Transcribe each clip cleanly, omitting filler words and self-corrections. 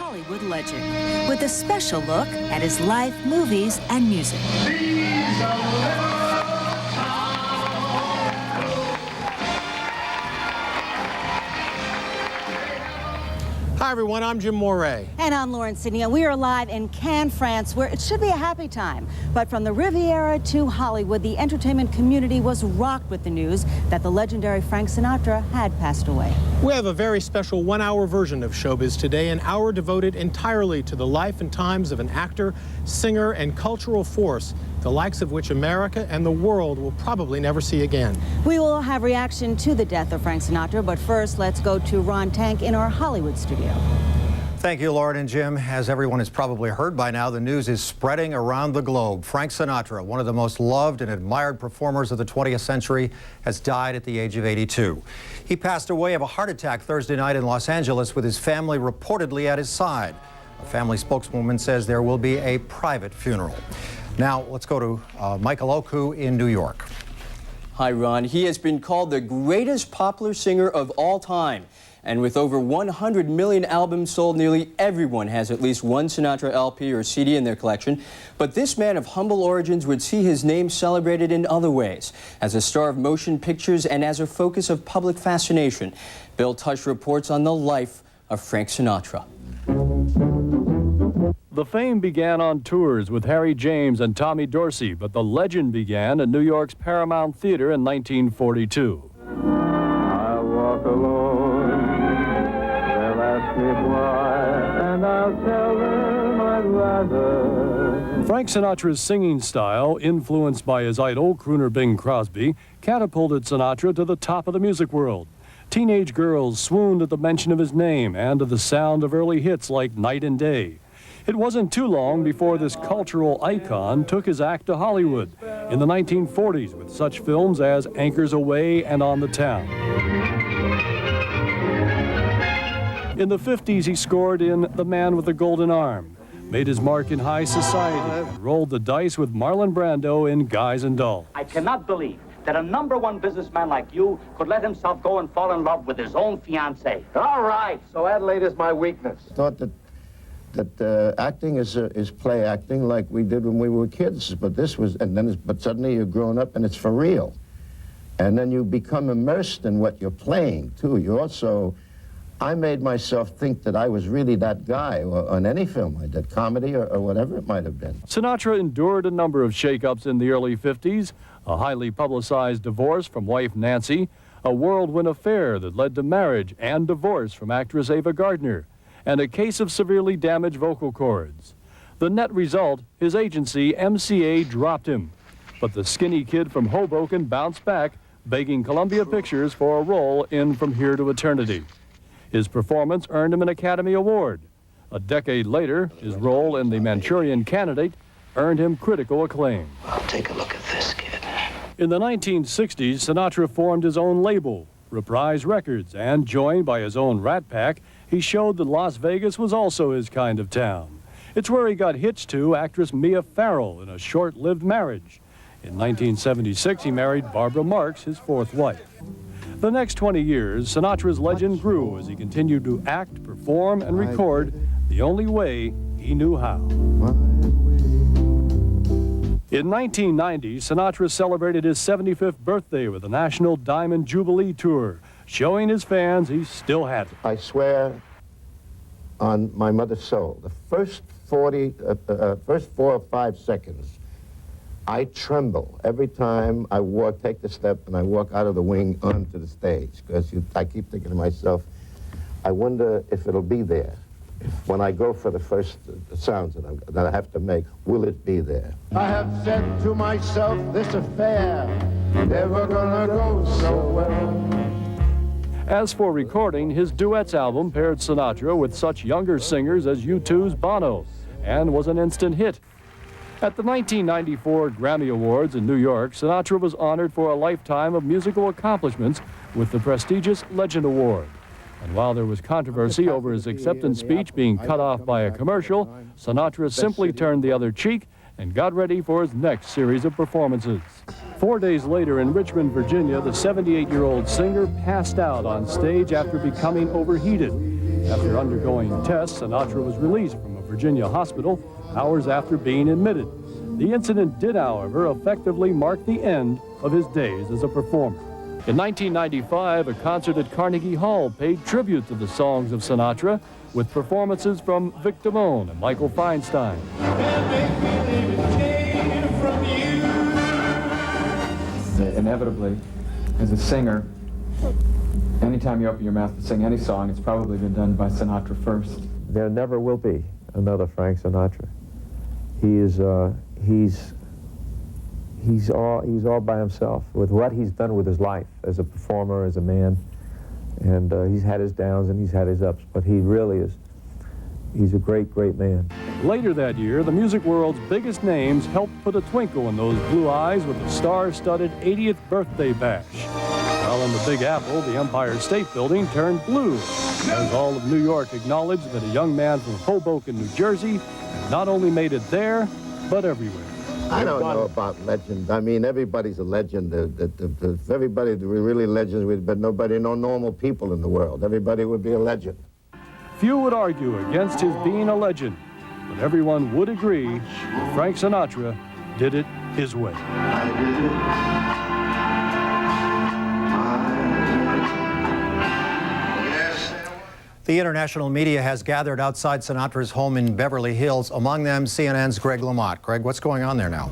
Hollywood legend with a special look at his life, movies, and music. Hi everyone, I'm Jim Moret. And I'm Lauren Sidney. We are live in Cannes, France, where it should be a happy time. But from the Riviera to Hollywood, the entertainment community was rocked with the news that the legendary Frank Sinatra had passed away. We have a very special one-hour version of Showbiz today, an hour devoted entirely to the life and times of an actor, singer, and cultural force, the likes of which America and the world will probably never see again. We will have reaction to the death of Frank Sinatra, but first let's go to Ron Tank in our Hollywood studio. Thank you, Lauren and Jim. As everyone has probably heard by now, the news is spreading around the globe. Frank Sinatra, one of the most loved and admired performers of the 20th century, has died at the age of 82. He passed away of a heart attack Thursday night in Los Angeles with his family reportedly at his side. A family spokeswoman says there will be a private funeral. Now, let's go to Michael Oku in New York. Hi, Ron. He has been called the greatest popular singer of all time. And with over 100 million albums sold, nearly everyone has at least one Sinatra LP or CD in their collection. But this man of humble origins would see his name celebrated in other ways, as a star of motion pictures and as a focus of public fascination. Bill Tush reports on the life of Frank Sinatra. The fame began on tours with Harry James and Tommy Dorsey, but the legend began at New York's Paramount Theater in 1942. I'll walk alone, they'll ask me why, and I'll tell them I'd rather. Frank Sinatra's singing style, influenced by his idol, crooner Bing Crosby, catapulted Sinatra to the top of the music world. Teenage girls swooned at the mention of his name and to the sound of early hits like Night and Day. It wasn't too long before this cultural icon took his act to Hollywood in the 1940s with such films as Anchors Aweigh and On the Town. In the 50s, he scored in The Man with the Golden Arm, made his mark in high society, and rolled the dice with Marlon Brando in Guys and Dolls. I cannot believe that a #1 businessman like you could let himself go and fall in love with his own fiancée. All right, so Adelaide is my weakness. Thought that acting is play acting like we did when we were kids, but this was, but suddenly you're grown up and it's for real. And then you become immersed in what you're playing, too. You also, I made myself think that I was really that guy on any film I did, comedy or whatever it might have been. Sinatra endured a number of shakeups in the early 50s, a highly publicized divorce from wife Nancy, a whirlwind affair that led to marriage and divorce from actress Ava Gardner, and a case of severely damaged vocal cords. The net result, his agency, MCA, dropped him. But the skinny kid from Hoboken bounced back, begging Columbia Pictures for a role in From Here to Eternity. His performance earned him an Academy Award. A decade later, his role in The Manchurian Candidate earned him critical acclaim. Well, take a look at this, kid. In the 1960s, Sinatra formed his own label, Reprise Records, and joined by his own Rat Pack, he showed that Las Vegas was also his kind of town. It's where he got hitched to actress Mia Farrow in a short-lived marriage. In 1976, he married Barbara Marx, his fourth wife. The next 20 years, Sinatra's legend grew as he continued to act, perform, and record the only way he knew how. In 1990, Sinatra celebrated his 75th birthday with a National Diamond Jubilee Tour, showing his fans he still had it. I swear on my mother's soul, the first 4 or 5 seconds, I tremble every time I take the step and I walk out of the wing onto the stage, because I keep thinking to myself, I wonder if it'll be there. When I go for the first sounds that I have to make, will it be there? I have said to myself, this affair never gonna go so well. As for recording, his duets album paired Sinatra with such younger singers as U2's Bono and was an instant hit. At the 1994 Grammy Awards in New York, Sinatra was honored for a lifetime of musical accomplishments with the prestigious Legend Award. And while there was controversy over his acceptance speech being cut off by a commercial, Sinatra simply turned the other cheek and got ready for his next series of performances. 4 days later in Richmond, Virginia, the 78-year-old singer passed out on stage after becoming overheated. After undergoing tests, Sinatra was released from a Virginia hospital hours after being admitted. The incident did, however, effectively mark the end of his days as a performer. In 1995, a concert at Carnegie Hall paid tribute to the songs of Sinatra with performances from Vic Damone and Michael Feinstein. Inevitably, as a singer, anytime you open your mouth to sing any song, it's probably been done by Sinatra first. There never will be another Frank Sinatra. He's all by himself with what he's done with his life as a performer, as a man. And he's had his downs and he's had his ups, but he really is, he's a great, great man. Later that year, the music world's biggest names helped put a twinkle in those blue eyes with the star-studded 80th birthday bash. While in the Big Apple, the Empire State Building turned blue, as all of New York acknowledged that a young man from Hoboken, New Jersey, had not only made it there, but everywhere. I don't know about legend. I mean, everybody's a legend. Everybody really legends, but nobody, no normal people in the world. Everybody would be a legend. Few would argue against his being a legend, but everyone would agree that Frank Sinatra did it his way. The international media has gathered outside Sinatra's home in Beverly Hills, among them CNN's Greg Lamont. Greg, what's going on there now?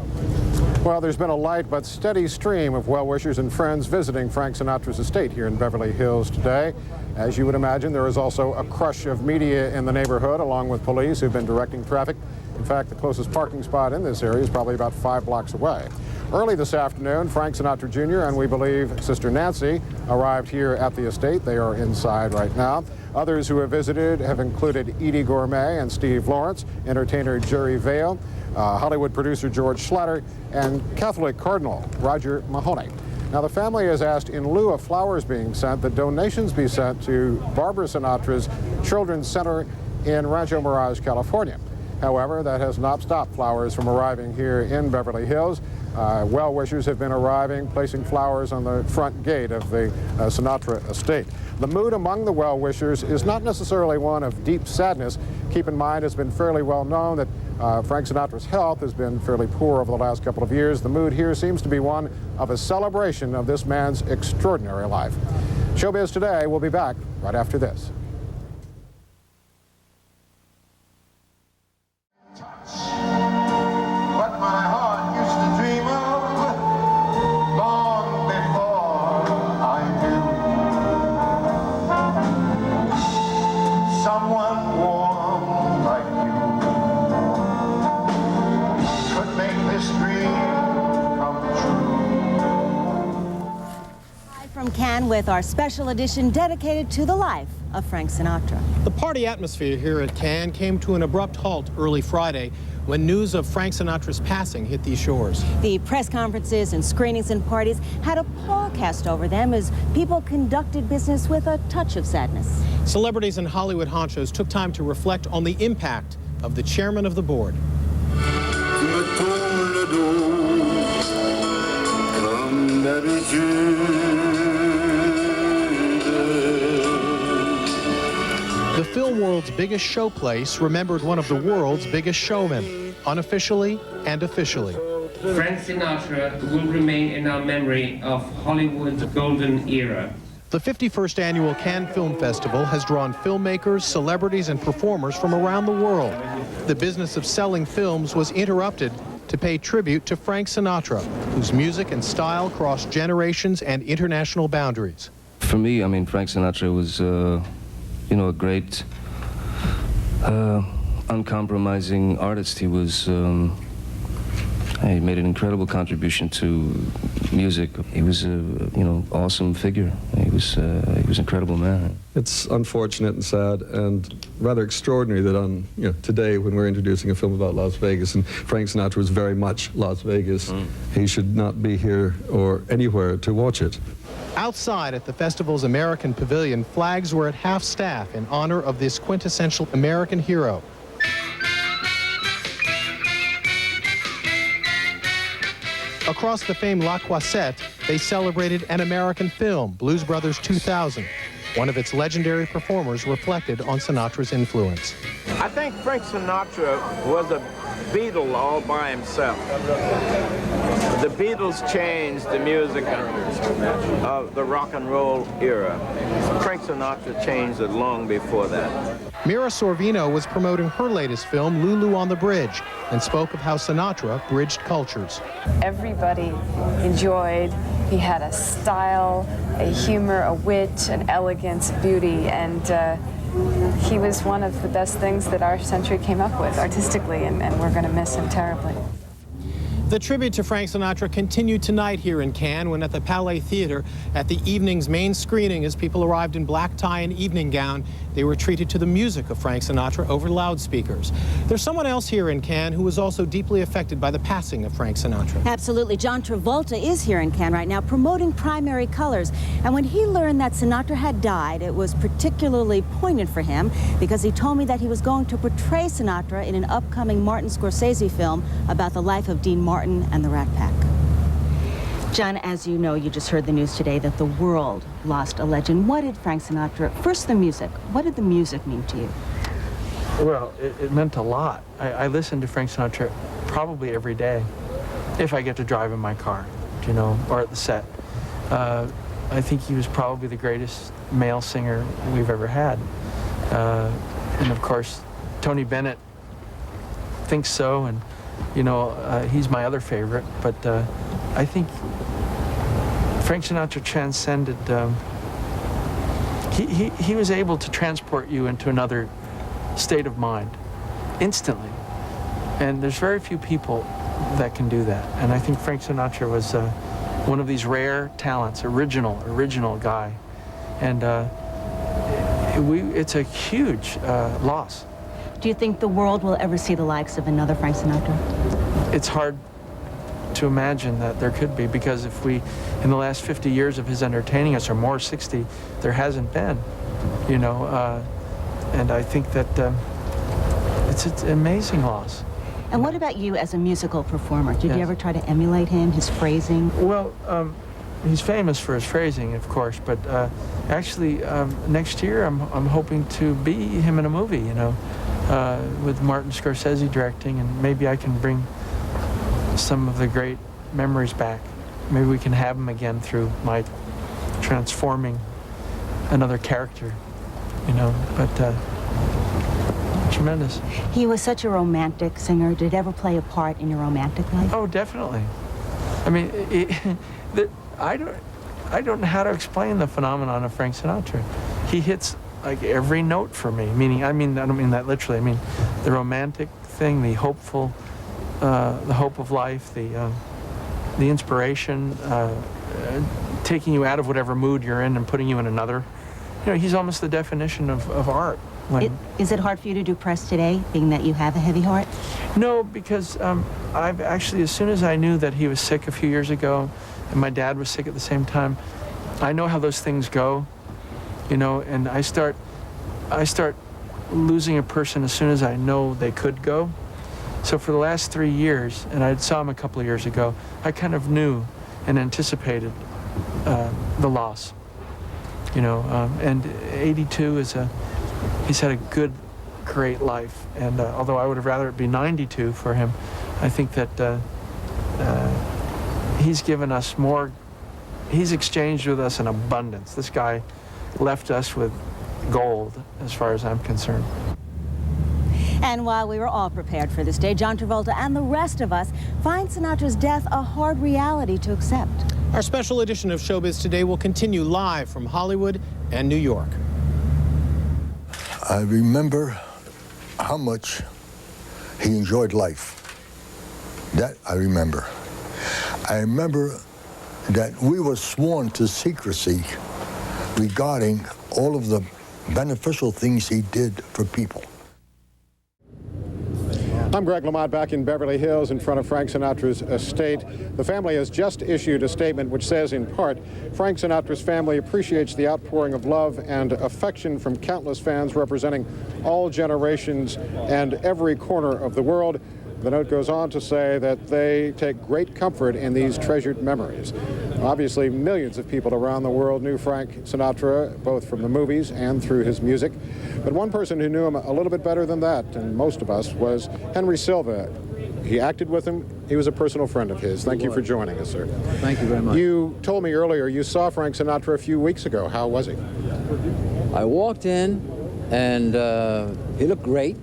Well, there's been a light but steady stream of well-wishers and friends visiting Frank Sinatra's estate here in Beverly Hills today. As you would imagine, there is also a crush of media in the neighborhood, along with police who've been directing traffic. In fact, the closest parking spot in this area is probably about 5 blocks away. Early this afternoon, Frank Sinatra Jr. and we believe Sister Nancy arrived here at the estate. They are inside right now. Others who have visited have included Edie Gourmet and Steve Lawrence, entertainer Jerry Vale, Hollywood producer George Schlatter, and Catholic Cardinal Roger Mahoney. Now, the family has asked, in lieu of flowers being sent, that donations be sent to Barbara Sinatra's Children's Center in Rancho Mirage, California. However, that has not stopped flowers from arriving here in Beverly Hills. Well-wishers have been arriving, placing flowers on the front gate of the Sinatra estate. The mood among the well-wishers is not necessarily one of deep sadness. Keep in mind, it's been fairly well known that Frank Sinatra's health has been fairly poor over the last couple of years. The mood here seems to be one of a celebration of this man's extraordinary life. Showbiz Today will be back right after this. With our special edition dedicated to the life of Frank Sinatra. The party atmosphere here at Cannes came to an abrupt halt early Friday when news of Frank Sinatra's passing hit these shores. The press conferences and screenings and parties had a pall cast over them as people conducted business with a touch of sadness. Celebrities and Hollywood honchos took time to reflect on the impact of the chairman of the board. The film world's biggest showplace remembered one of the world's biggest showmen, unofficially and officially. Frank Sinatra will remain in our memory of Hollywood's golden era. The 51st annual Cannes Film Festival has drawn filmmakers, celebrities, and performers from around the world. The business of selling films was interrupted to pay tribute to Frank Sinatra, whose music and style crossed generations and international boundaries. For me, I mean, Frank Sinatra was you know, a great, uncompromising artist. He was, he made an incredible contribution to music. He was a, you know, awesome figure. He was an incredible man. It's unfortunate and sad and rather extraordinary that on, you know, today when we're introducing a film about Las Vegas, and Frank Sinatra was very much Las Vegas, he should not be here or anywhere to watch it. Outside at the festival's American Pavilion, flags were at half-staff in honor of this quintessential American hero. Across the famed La Croisette, they celebrated an American film, Blues Brothers 2000. One of its legendary performers reflected on Sinatra's influence. I think Frank Sinatra was a Beatle all by himself. The Beatles changed the music of the rock and roll era. Frank Sinatra changed it long before that. Mira Sorvino was promoting her latest film, Lulu on the Bridge, and spoke of how Sinatra bridged cultures. Everybody enjoyed. He had a style, a humor, a wit, an elegance, beauty, and he was one of the best things that our century came up with artistically, and we're going to miss him terribly. The tribute to Frank Sinatra continued tonight here in Cannes when at the Palais Theatre, at the evening's main screening, as people arrived in black tie and evening gown, they were treated to the music of Frank Sinatra over loudspeakers. There's someone else here in Cannes who was also deeply affected by the passing of Frank Sinatra. Absolutely. John Travolta is here in Cannes right now promoting Primary Colors. And when he learned that Sinatra had died, it was particularly poignant for him because he told me that he was going to portray Sinatra in an upcoming Martin Scorsese film about the life of Dean Martin and the Rat Pack. John, as you know, you just heard the news today that the world lost a legend. What did Frank Sinatra, first the music, what did the music mean to you? Well, it meant a lot. I listen to Frank Sinatra probably every day, if I get to drive in my car, you know, or at the set. I think he was probably the greatest male singer we've ever had. And of course, Tony Bennett thinks so, and you know, he's my other favorite, but I think Frank Sinatra transcended, he was able to transport you into another state of mind instantly. And there's very few people that can do that. And I think Frank Sinatra was one of these rare talents, original guy. And it's a huge loss. Do you think the world will ever see the likes of another Frank Sinatra? It's hard to imagine that there could be, because if we, in the last 50 years of his entertaining us, or more, 60, there hasn't been, you know, and I think that it's an amazing loss. And what about you as a musical performer? Did you ever try to emulate him, his phrasing? Well, he's famous for his phrasing, of course, but actually next year I'm hoping to be him in a movie, you know, with Martin Scorsese directing, and maybe I can bring some of the great memories back. Maybe we can have them again through my transforming another character, you know, but tremendous. He was such a romantic singer. Did it ever play a part in your romantic life? Oh, definitely. I mean, I don't know how to explain the phenomenon of Frank Sinatra. He hits like every note for me, meaning, I don't mean that literally. I mean the romantic thing, the hopeful, the hope of life, the inspiration, taking you out of whatever mood you're in and putting you in another. You know, he's almost the definition of art. Is it hard for you to do press today, being that you have a heavy heart? No, because I've actually, as soon as I knew that he was sick a few years ago, and my dad was sick at the same time, I know how those things go, you know, and I start losing a person as soon as I know they could go. So for the last 3 years, and I saw him a couple of years ago, I kind of knew and anticipated the loss, you know, and 82 he's had a good, great life, and although I would have rather it be 92 for him, I think that he's given us more, he's exchanged with us in abundance. This guy left us with gold, as far as I'm concerned. And while we were all prepared for this day, John Travolta and the rest of us find Sinatra's death a hard reality to accept. Our special edition of Showbiz Today will continue live from Hollywood and New York. I remember how much he enjoyed life. That I remember. I remember that we were sworn to secrecy regarding all of the beneficial things he did for people. I'm Greg Lamont back in Beverly Hills in front of Frank Sinatra's estate. The family has just issued a statement which says, in part, Frank Sinatra's family appreciates the outpouring of love and affection from countless fans representing all generations and every corner of the world. The note goes on to say that they take great comfort in these treasured memories. Obviously, millions of people around the world knew Frank Sinatra, both from the movies and through his music. But one person who knew him a little bit better than that, and most of us, was Henry Silva. He acted with him. He was a personal friend of his. Thank you for joining us, sir. Thank you very much. You told me earlier you saw Frank Sinatra a few weeks ago. How was he? I walked in, and he looked great.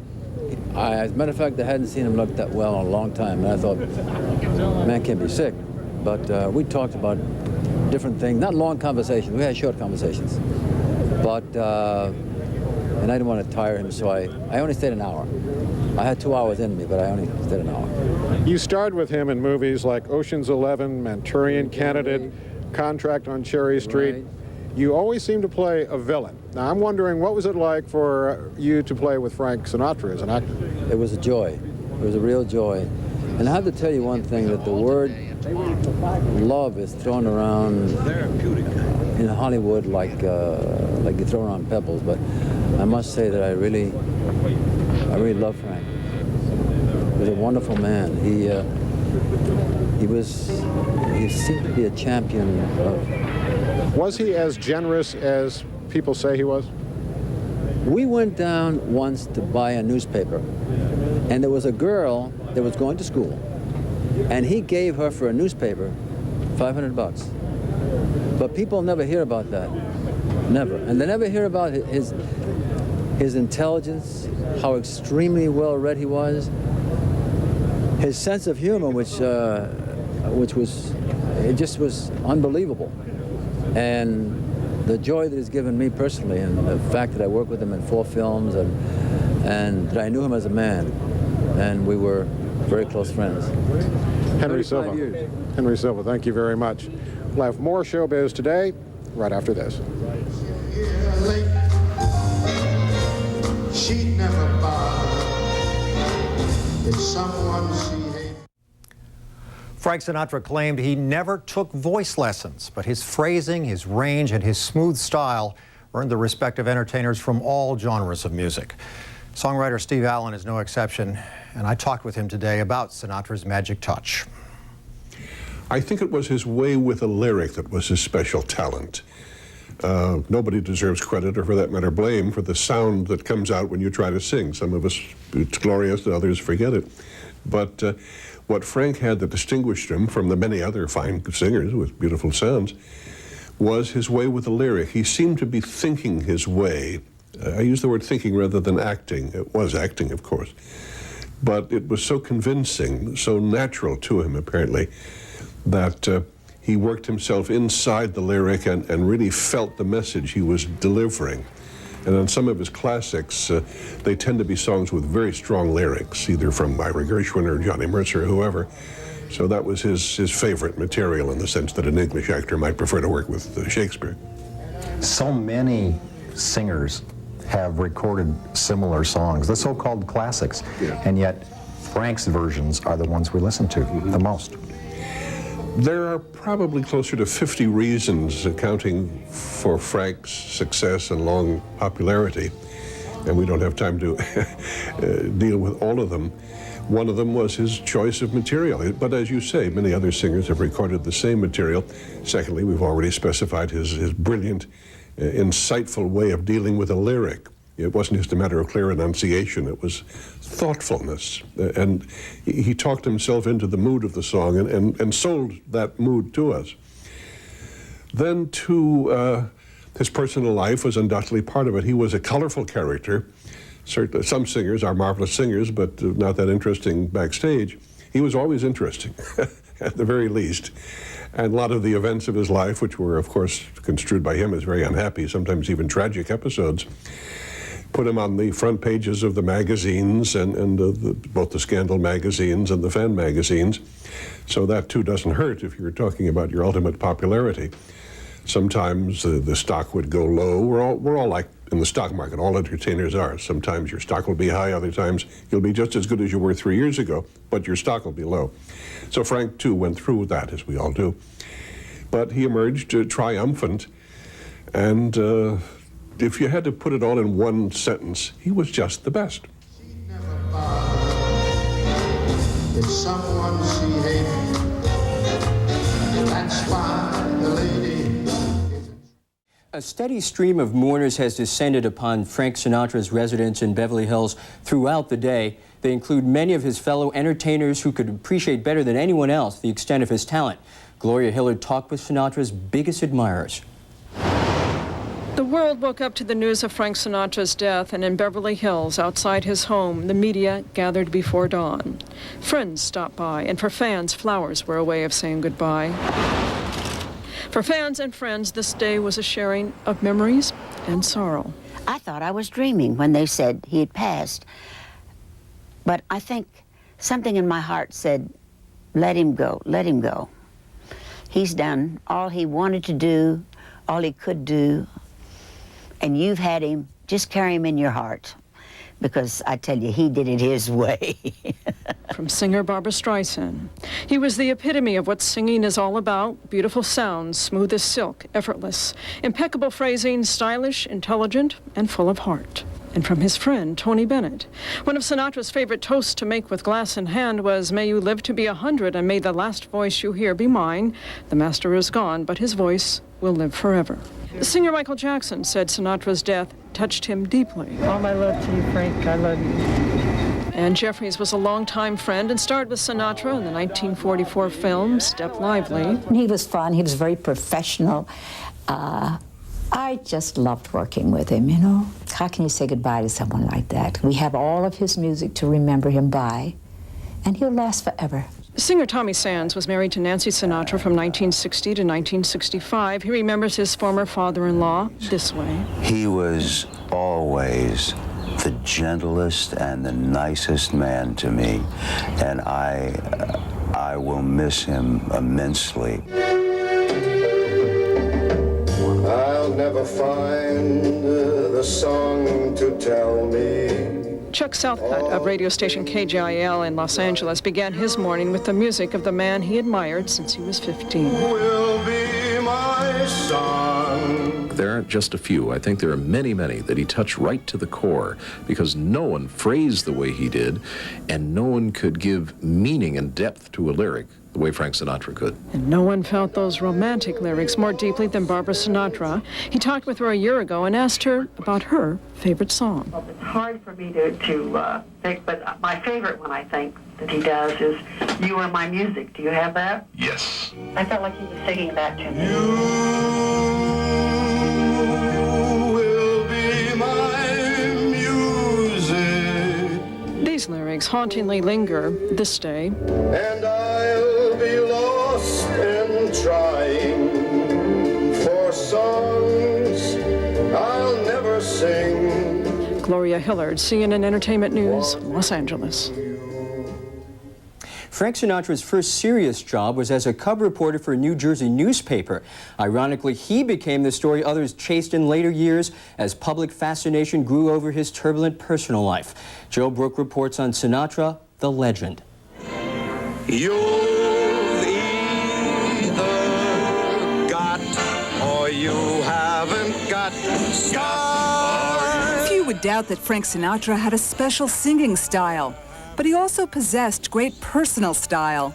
As a matter of fact, I hadn't seen him look that well in a long time, and I thought, man can't be sick. But we talked about different things, not long conversations. We had short conversations. But, and I didn't want to tire him, so I only stayed an hour. I had 2 hours in me, but I only stayed an hour. You starred with him in movies like Ocean's 11, Manchurian Candidate, Contract on Cherry Street. Right. You always seem to play a villain. Now, I'm wondering, what was it like for you to play with Frank Sinatra as an actor? It was a joy. It was a real joy. And I have to tell you one thing, that the word love is thrown around in Hollywood like you throw around pebbles, but I must say that I really love Frank. He was a wonderful man. He seemed to be a champion of... Was he as generous as people say he was? We went down once to buy a newspaper, and there was a girl that was going to school, and he gave her for a newspaper $500. But people never hear about that. Never. And they never hear about his intelligence, how extremely well read he was, his sense of humor, which just was unbelievable, and the joy that he's given me personally, and the fact that I worked with him in 4 films, and that I knew him as a man, and we were very close friends. Henry Silva. Henry Silva, thank you very much. We'll have more Showbiz today, right after this. She'd never bother if someone she hated. Frank Sinatra claimed he never took voice lessons, but his phrasing, his range, and his smooth style earned the respect of entertainers from all genres of music. Songwriter Steve Allen is no exception, and I talked with him today about Sinatra's magic touch. I think it was his way with a lyric that was his special talent. Nobody deserves credit, or for that matter blame, for the sound that comes out when you try to sing. Some of us, it's glorious, and others forget it. But what Frank had that distinguished him from the many other fine singers with beautiful sounds was his way with the lyric. He seemed to be thinking his way. I use the word thinking rather than acting. It was acting, of course. But it was so convincing, so natural to him, apparently, that he worked himself inside the lyric and really felt the message he was delivering. And on some of his classics, they tend to be songs with very strong lyrics, either from Ira Gershwin or Johnny Mercer or whoever. So that was his favorite material, in the sense that an English actor might prefer to work with Shakespeare. So many singers have recorded similar songs, the so-called classics, and yet Frank's versions are the ones we listen to the most. There are probably closer to 50 reasons accounting for Frank's success and long popularity, and we don't have time to deal with all of them. One of them was his choice of material, but as you say, many other singers have recorded the same material. Secondly, we've already specified his brilliant, insightful way of dealing with a lyric. It wasn't just a matter of clear enunciation, it was thoughtfulness. And he talked himself into the mood of the song and sold that mood to us. Then, too, his personal life was undoubtedly part of it. He was a colorful character. Certainly, some singers are marvelous singers, but not that interesting backstage. He was always interesting, at the very least. And a lot of the events of his life, which were, of course, construed by him as very unhappy, sometimes even tragic episodes, put him on the front pages of the magazines and both the scandal magazines and the fan magazines. So that too doesn't hurt if you're talking about your ultimate popularity. Sometimes the stock would go low. We're all like in the stock market, all entertainers are. Sometimes your stock will be high, other times you'll be just as good as you were 3 years ago, but your stock will be low. So Frank too went through that, as we all do. But he emerged triumphant, and if you had to put it all in one sentence, he was just the best. If someone she hates, that's why the lady. A steady stream of mourners has descended upon Frank Sinatra's residence in Beverly Hills throughout the day. They include many of his fellow entertainers who could appreciate better than anyone else the extent of his talent. Gloria Hillard talked with Sinatra's biggest admirers. The world woke up to the news of Frank Sinatra's death, and in Beverly Hills, outside his home, the media gathered before dawn. Friends stopped by, and for fans, flowers were a way of saying goodbye. For fans and friends, this day was a sharing of memories and sorrow. I thought I was dreaming when they said he had passed. But I think something in my heart said, let him go, let him go. He's done all he wanted to do, all he could do, and you've had him. Just carry him in your heart, because I tell you, he did it his way. From singer Barbra Streisand. He was the epitome of what singing is all about: beautiful sounds, smooth as silk, effortless, impeccable phrasing, stylish, intelligent, and full of heart. And from his friend, Tony Bennett. One of Sinatra's favorite toasts to make with glass in hand was, "May you live to be 100, and may the last voice you hear be mine. The master is gone, but his voice will live forever." Singer Michael Jackson said Sinatra's death touched him deeply. All my love to you, Frank. I love you. Ann Jeffries was a longtime friend and starred with Sinatra in the 1944 film Step Lively. He was fun. He was very professional. I just loved working with him, you know. How can you say goodbye to someone like that? We have all of his music to remember him by, and he'll last forever. Singer Tommy Sands was married to Nancy Sinatra from 1960 to 1965. He remembers his former father-in-law this way. He was always the gentlest and the nicest man to me, and I will miss him immensely. I'll never find the song to tell me. Chuck Southcutt of radio station KJIL in Los Angeles began his morning with the music of the man he admired since he was 15. Will be my song. There aren't just a few. I think there are many, many that he touched right to the core, because no one phrased the way he did, and no one could give meaning and depth to a lyric the way Frank Sinatra could. And no one felt those romantic lyrics more deeply than Barbra Sinatra. He talked with her a year ago and asked her about her favorite song. Well, it's hard for me to pick, but my favorite one, I think, that he does is "You Are My Music." Do you have that? Yes. I felt like he was singing that to me. You will be my music. These lyrics hauntingly linger this day. And I'll be lost and trying for songs I'll never sing. Gloria Hillard, CNN Entertainment News, Los Angeles. Frank Sinatra's first serious job was as a cub reporter for a New Jersey newspaper. Ironically, he became the story others chased in later years as public fascination grew over his turbulent personal life. Joe Brook reports on Sinatra, the legend. You've either got or you haven't got stars. Few would doubt that Frank Sinatra had a special singing style, but he also possessed great personal style.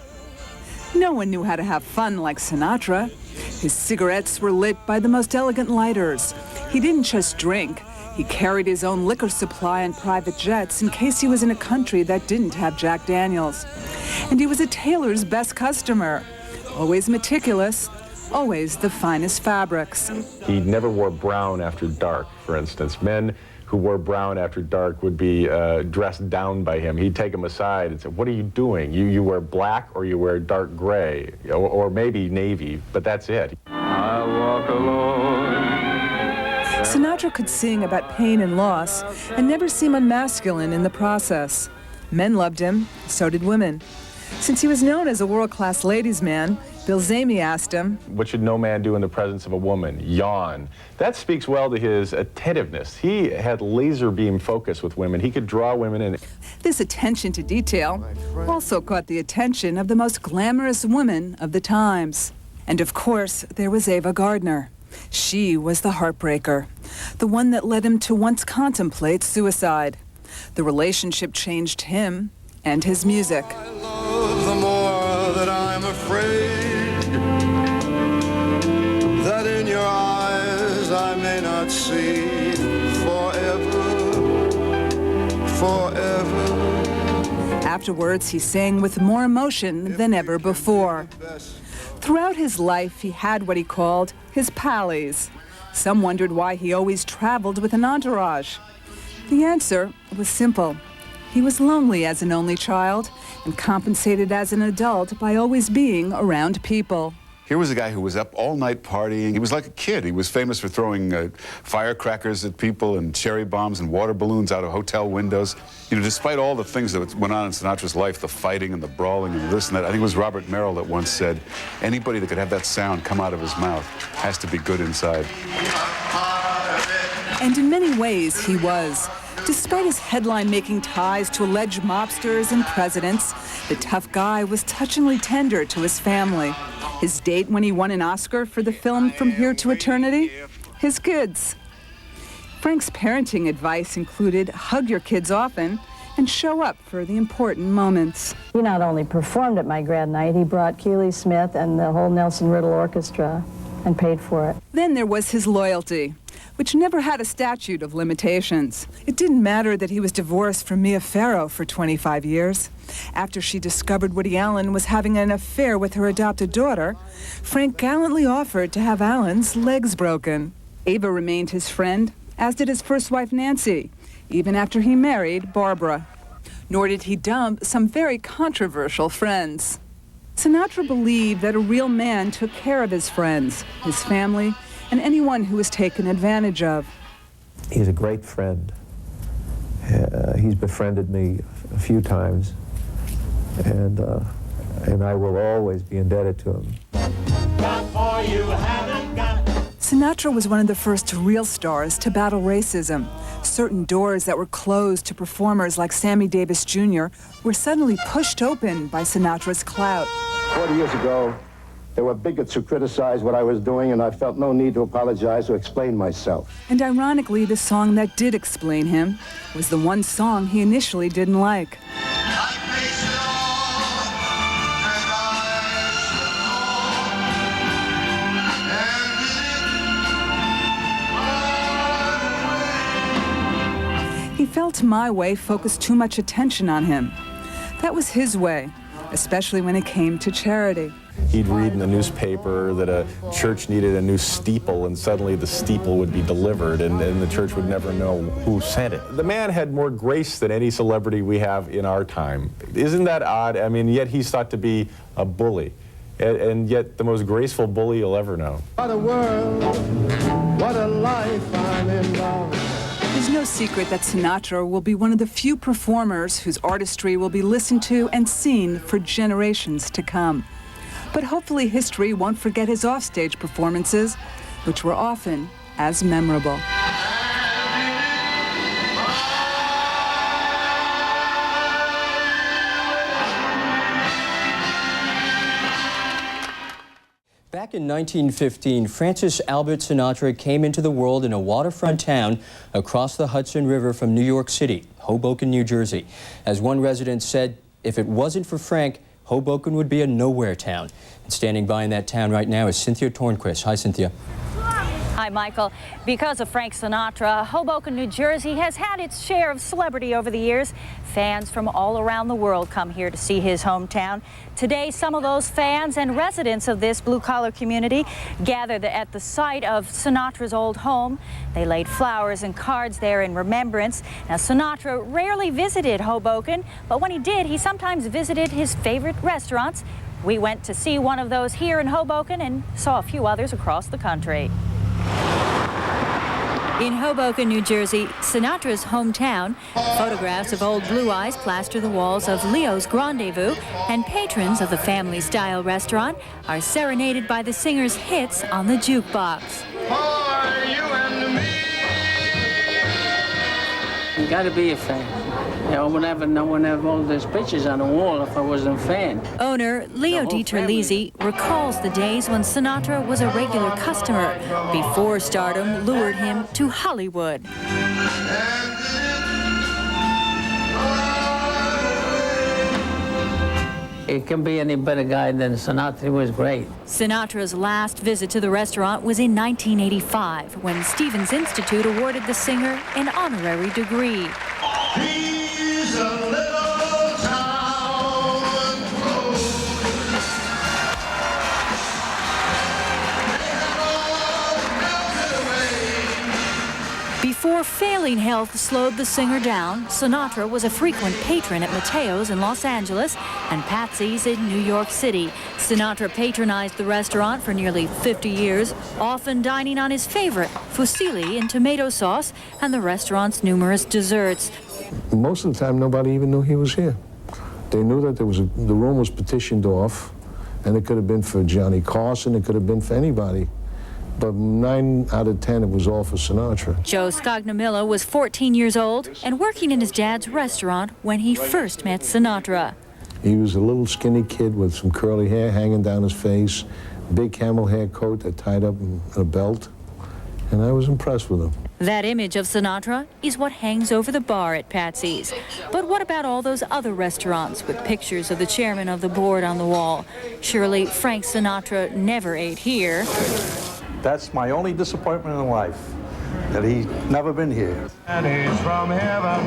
No one knew how to have fun like Sinatra. His cigarettes were lit by the most elegant lighters. He didn't just drink. He carried his own liquor supply and private jets in case he was in a country that didn't have Jack Daniels. And he was a tailor's best customer. Always meticulous, always the finest fabrics. He never wore brown after dark, for instance. Men who wore brown after dark would be dressed down by him. He'd take them aside and say, "What are you doing? You wear black or you wear dark gray, or maybe navy, but that's it." I walk alone. Sinatra could sing about pain and loss and never seem unmasculine in the process. Men loved him, so did women. Since he was known as a world-class ladies' man, Bill Zamey asked him, "What should no man do in the presence of a woman? Yawn." That speaks well to his attentiveness. He had laser beam focus with women. He could draw women in. This attention to detail also caught the attention of the most glamorous women of the times. And of course, there was Ava Gardner. She was the heartbreaker, the one that led him to once contemplate suicide. The relationship changed him and his music. that I'm afraid that in your eyes I may not see forever, forever. Afterwards, he sang with more emotion than ever before. Throughout his life, he had what he called his pallies. Some wondered why he always traveled with an entourage. The answer was simple. He was lonely as an only child and compensated as an adult by always being around people. Here was a guy who was up all night partying. He was like a kid. He was famous for throwing firecrackers at people and cherry bombs and water balloons out of hotel windows. You know, despite all the things that went on in Sinatra's life, the fighting and the brawling and this and that, I think it was Robert Merrill that once said, anybody that could have that sound come out of his mouth has to be good inside. And in many ways, he was. Despite his headline-making ties to alleged mobsters and presidents, the tough guy was touchingly tender to his family. His date when he won an Oscar for the film From Here to Eternity? His kids. Frank's parenting advice included hug your kids often and show up for the important moments. He not only performed at my grad night, he brought Keely Smith and the whole Nelson Riddle Orchestra and paid for it. Then there was his loyalty, which never had a statute of limitations. It didn't matter that he was divorced from Mia Farrow for 25 years. After she discovered Woody Allen was having an affair with her adopted daughter, Frank gallantly offered to have Allen's legs broken. Ava remained his friend, as did his first wife Nancy, even after he married Barbara. Nor did he dump some very controversial friends. Sinatra believed that a real man took care of his friends, his family, and anyone who was taken advantage of. He's a great friend. He's befriended me a few times, and I will always be indebted to him. Sinatra was one of the first real stars to battle racism. Certain doors that were closed to performers like Sammy Davis Jr. were suddenly pushed open by Sinatra's clout. 40 years ago, there were bigots who criticized what I was doing, and I felt no need to apologize or explain myself. And ironically, the song that did explain him was the one song he initially didn't like. He felt My Way focused too much attention on him. That was his way, especially when it came to charity. He'd read in the newspaper that a church needed a new steeple, and suddenly the steeple would be delivered, and the church would never know who sent it. The man had more grace than any celebrity we have in our time. Isn't that odd? I mean, yet he's thought to be a bully, and yet the most graceful bully you'll ever know. What a world, what a life I'm in now. There's no secret that Sinatra will be one of the few performers whose artistry will be listened to and seen for generations to come. But hopefully history won't forget his offstage performances, which were often as memorable. Back in 1915, Francis Albert Sinatra came into the world in a waterfront town across the Hudson River from New York City, Hoboken, New Jersey. As one resident said, if it wasn't for Frank, Hoboken would be a nowhere town. And standing by in that town right now is Cynthia Tornquist. Hi, Cynthia. Hi, Michael. Because of Frank Sinatra, Hoboken, New Jersey has had its share of celebrity over the years. Fans from all around the world come here to see his hometown. Today, some of those fans and residents of this blue-collar community gathered at the site of Sinatra's old home. They laid flowers and cards there in remembrance. Now, Sinatra rarely visited Hoboken, but when he did, he sometimes visited his favorite restaurants. We went to see one of those here in Hoboken and saw a few others across the country. In Hoboken, New Jersey, Sinatra's hometown, photographs of old Blue Eyes plaster the walls of Leo's Rendezvous, and patrons of the family-style restaurant are serenaded by the singer's hits on the jukebox. You gotta be a fan. I wouldn't have all these pictures on the wall if I wasn't a fan. Owner Leo DiTerlizzi recalls the days when Sinatra was a regular customer before stardom lured him to Hollywood. it can be any better guy than Sinatra. He was great. Sinatra's last visit to the restaurant was in 1985 when Stevens Institute awarded the singer an honorary degree. He's a little town road. Before failing health slowed the singer down, Sinatra was a frequent patron at Mateo's in Los Angeles and Patsy's in New York City. Sinatra patronized the restaurant for nearly 50 years, often dining on his favorite, fusilli in tomato sauce, and the restaurant's numerous desserts. Most of the time, nobody even knew he was here. They knew that the room was petitioned off, and it could have been for Johnny Carson, it could have been for anybody. But 9 out of 10, it was all for Sinatra. Joe Scognamillo was 14 years old and working in his dad's restaurant when he first met Sinatra. He was a little skinny kid with some curly hair hanging down his face, big camel hair coat that tied up in a belt, and I was impressed with him. That image of Sinatra is what hangs over the bar at Patsy's. But what about all those other restaurants with pictures of the chairman of the board on the wall? Surely Frank Sinatra never ate here. That's my only disappointment in life, that he's never been here. And he's from heaven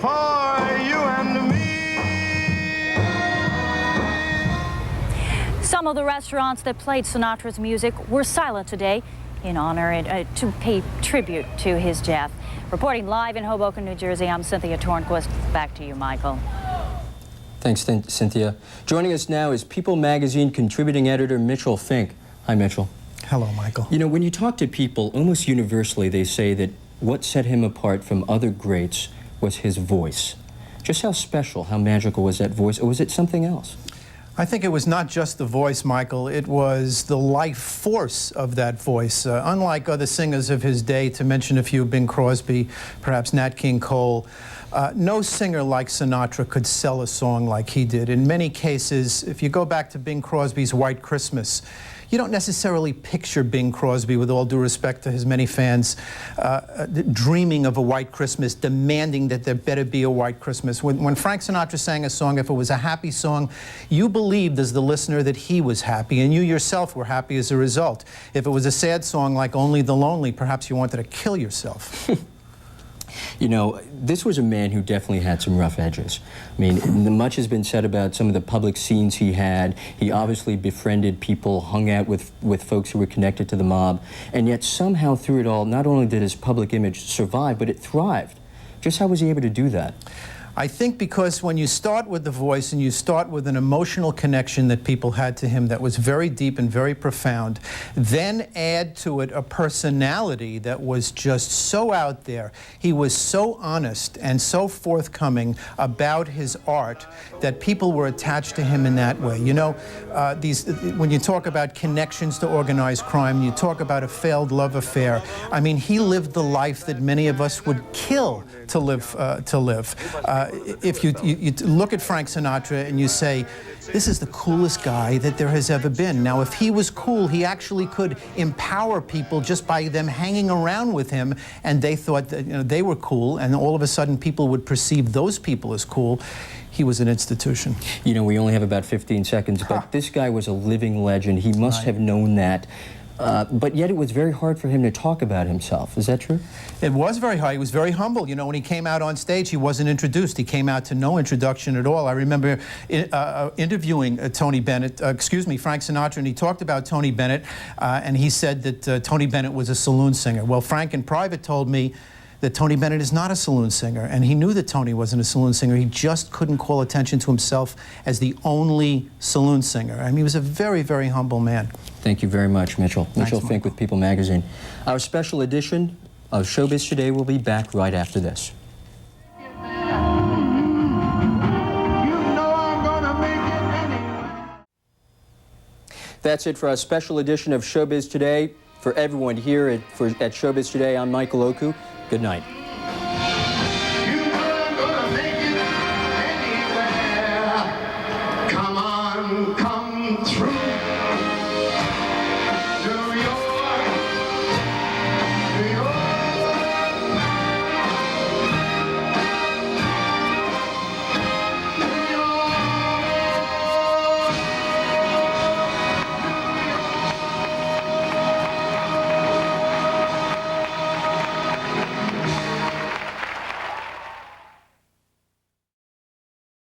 for you and me. Some of the restaurants that played Sinatra's music were silent today in honor to pay tribute to his death. Reporting live in Hoboken, New Jersey, I'm Cynthia Tornquist. Back to you, Michael. Thanks, Cynthia. Joining us now is People Magazine contributing editor Mitchell Fink. Hi, Mitchell. Hello, Michael. You know, when you talk to people, almost universally, they say that what set him apart from other greats was his voice. Just how special, how magical was that voice, or was it something else? I think it was not just the voice, Michael. It was the life force of that voice. Unlike other singers of his day, to mention a few, Bing Crosby, perhaps Nat King Cole, no singer like Sinatra could sell a song like he did. In many cases, if you go back to Bing Crosby's White Christmas, you don't necessarily picture Bing Crosby, with all due respect to his many fans, dreaming of a white Christmas, demanding that there better be a white Christmas. When Frank Sinatra sang a song, if it was a happy song, you believed as the listener that he was happy, and you yourself were happy as a result. If it was a sad song like Only the Lonely, perhaps you wanted to kill yourself. You know, this was a man who definitely had some rough edges. I mean, much has been said about some of the public scenes he had. He obviously befriended people, hung out with folks who were connected to the mob, and yet somehow through it all, not only did his public image survive, but it thrived. Just how was he able to do that? I think because when you start with the voice and you start with an emotional connection that people had to him that was very deep and very profound, then add to it a personality that was just so out there. He was so honest and so forthcoming about his art that people were attached to him in that way. You know, when you talk about connections to organized crime, you talk about a failed love affair. I mean, he lived the life that many of us would kill to live. If you look at Frank Sinatra and you say, this is the coolest guy that there has ever been. Now, if he was cool, he actually could empower people just by them hanging around with him, and they thought that they were cool, and all of a sudden people would perceive those people as cool. He was an institution. You know, we only have about 15 seconds, but this guy was a living legend. He must have known that. But yet it was very hard for him to talk about himself. Is that true? It was very hard. He was very humble. You know, when he came out on stage, he wasn't introduced. He came out to no introduction at all. I remember interviewing Frank Sinatra, and he talked about Tony Bennett, and he said that Tony Bennett was a saloon singer. Well, Frank in private told me that Tony Bennett is not a saloon singer, and he knew that Tony wasn't a saloon singer. He just couldn't call attention to himself as the only saloon singer. I mean, he was a very, very humble man. Thank you very much, Mitchell. Thanks, Mitchell Fink with People Magazine. Our special edition of Showbiz Today will be back right after this. That's it for our special edition of Showbiz Today. For everyone here at Showbiz Today, I'm Michael Oku. Good night.